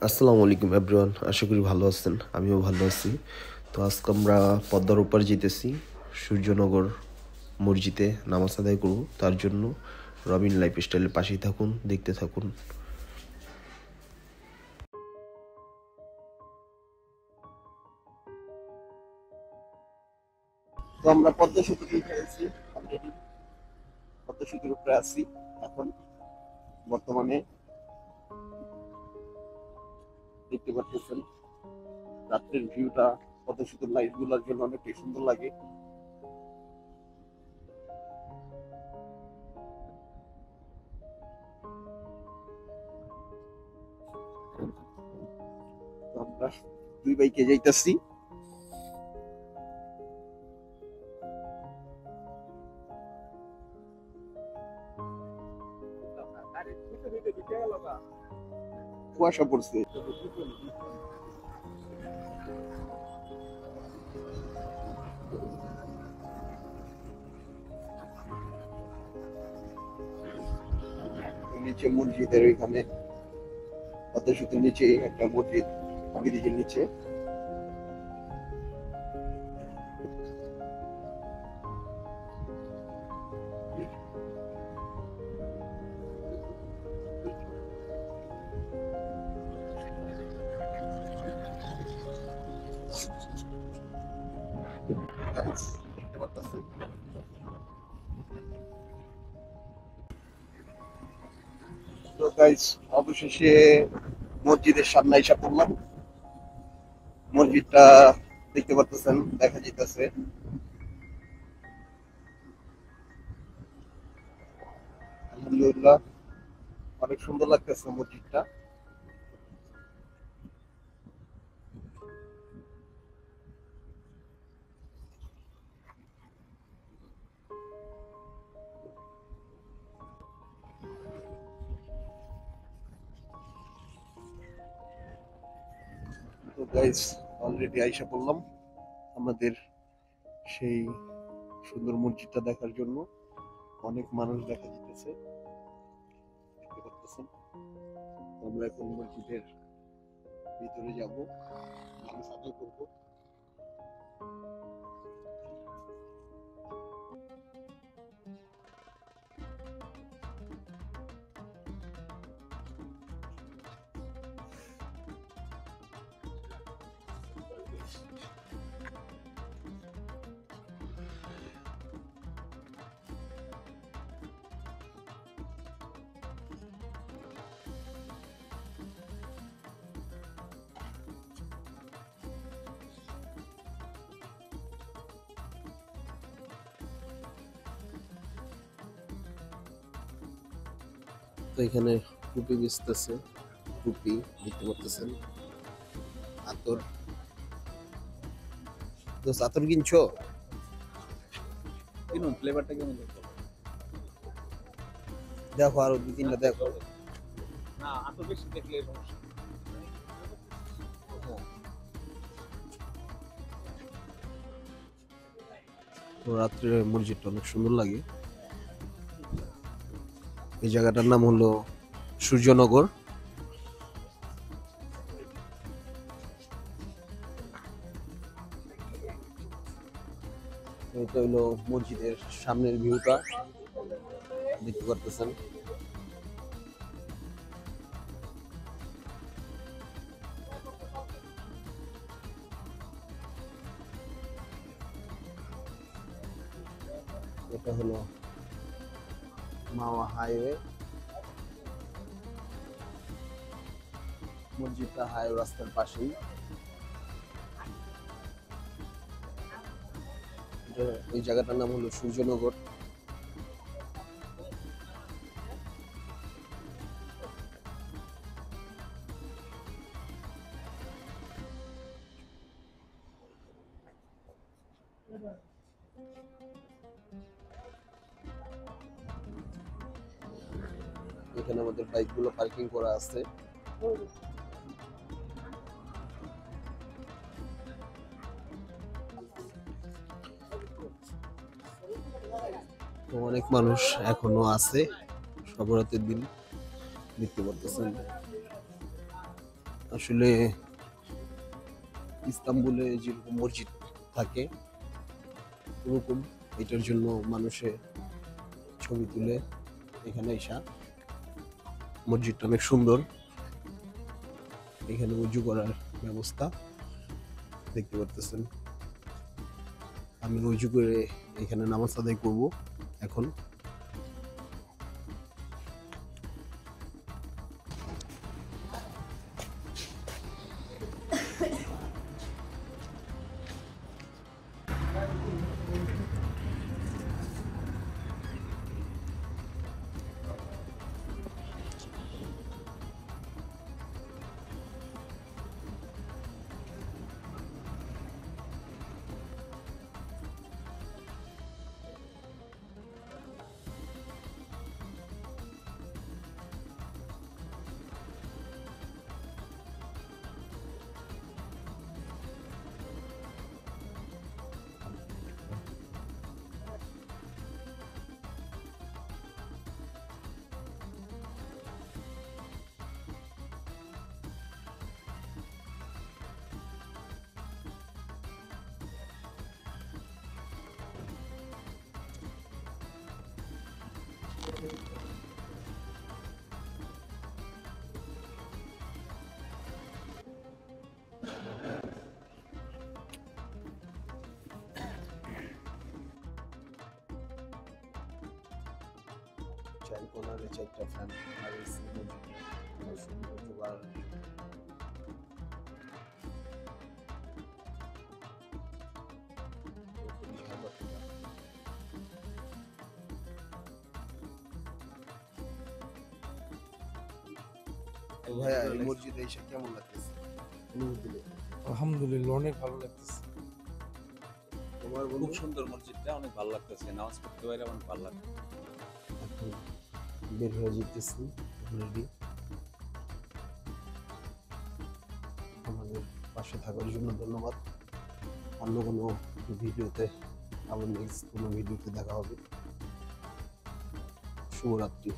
আসসালামু আলাইকুম এভরিওয়ান, আশা করি ভালো আছেন। আমিও ভালো আছি। তো আজকে আমরা পদ্মার উপর যেতেছি সূর্যনগর মসজিদে নামাজ আদায় করব। তার জন্য রবিন লাইফ স্টাইলের পাশেই থাকুন, দেখতে থাকুন। তো আমরা পদ্মা সেতুতে উঠে গেছি অলরেডি। পদ্মা সেতুর উপরে আছি এখন বর্তমানে। দেখতে পাচ্ছেন রাত্রের ভিউটা পদ্মা সেতুর লাইট গুলোর জন্য অনেকটাই সুন্দর লাগে। তো আমরা দুই বাইকে যাইতেছি। কুয়াশা পড়ছে। নিচে মসজিদের ওইখানে পদ্মা সেতুর নিচে একটা মসজিদ, ব্রিজের নিচে। দেখতে পারতেছেন। তো গাইস, অবশেষে মসজিদের সামনে এসে পড়লাম। মসজিদটা দেখতে পারতেছেন, দেখা যাইতেছে। আলহামদুলিল্লাহ, অনেক সুন্দর লাগতেছে মসজিদটা। তো গাইস, অলরেডি আইসা পড়লাম আমাদের সেই সুন্দর মসজিদটা দেখার জন্য। অনেক মানুষ দেখা যাইতেছে, দেখতে পাচ্ছেন। আমরা এখন মসজিদের ভিতরে যাব, নামাজ আদায় করবো। তো এখানে টুপি বেচতেছে, টুপি দেখতে পাচ্ছেন। আতর, দোস্ত আতর কিনছো? কিনুন, ফ্লেভারটা কেমন দেখো। দেখো আরো দুই তিনটা দেখো। না, আতর বেশি দেখলে সমস্যা। তো রাত্রে মসজিদটা অনেক সুন্দর লাগে। এই জায়গাটার নাম হলো সূর্যনগর। এটা হলো মসজিদের সামনের ভিউটা, দেখতে পারতেছেন। এটা হলো মাওয়া হাইওয়ে। মসজিদটা হাইওয়ে রাস্তার পাশেই। এই জায়গাটার নাম হলো সূর্যনগর। এখানে আমাদের বাইকগুলো পার্কিং করা আছে। তো অনেক মানুষ এখনো আছে, সবরাতের দিন, দেখতে পারতেছেন। আসলে ইস্তাম্বুলে যেরকম মসজিদ থাকে ওরকম এটার জন্য মানুষে ছবি তুলে এখানে এসা। মসজিদটা অনেক সুন্দর, এখানে উজু করার ব্যবস্থা দেখতে পারতেছেন। আমি উজু করে এখানে নামাজ আদায় করব এখন। চার কোনারে চারটা ফ্যান আর এসি সৌন্দর্য বাড়ানোর জন্য। তো ভাইয়া এই মসজিদে এসে কেমন লাগতেছে? অনুভূতি বলো। আলহামদুলিল্লাহ অনেক ভালো লাগতেছে। তোমার খুব বন্ধু? সুন্দর মসজিদটা, অনেক ভালো লাগতেছে, নামাজ পড়তে পারে অনেক ভালো লাগছে। এখন বের হয়ে যেতেছি অলরেডি। আমাদের পাশে থাকার জন্য ধন্যবাদ। অন্য কোনো ভিডিওতে, আবার নেক্সট কোনো ভিডিওতে দেখা হবে। শুভরাত্রি।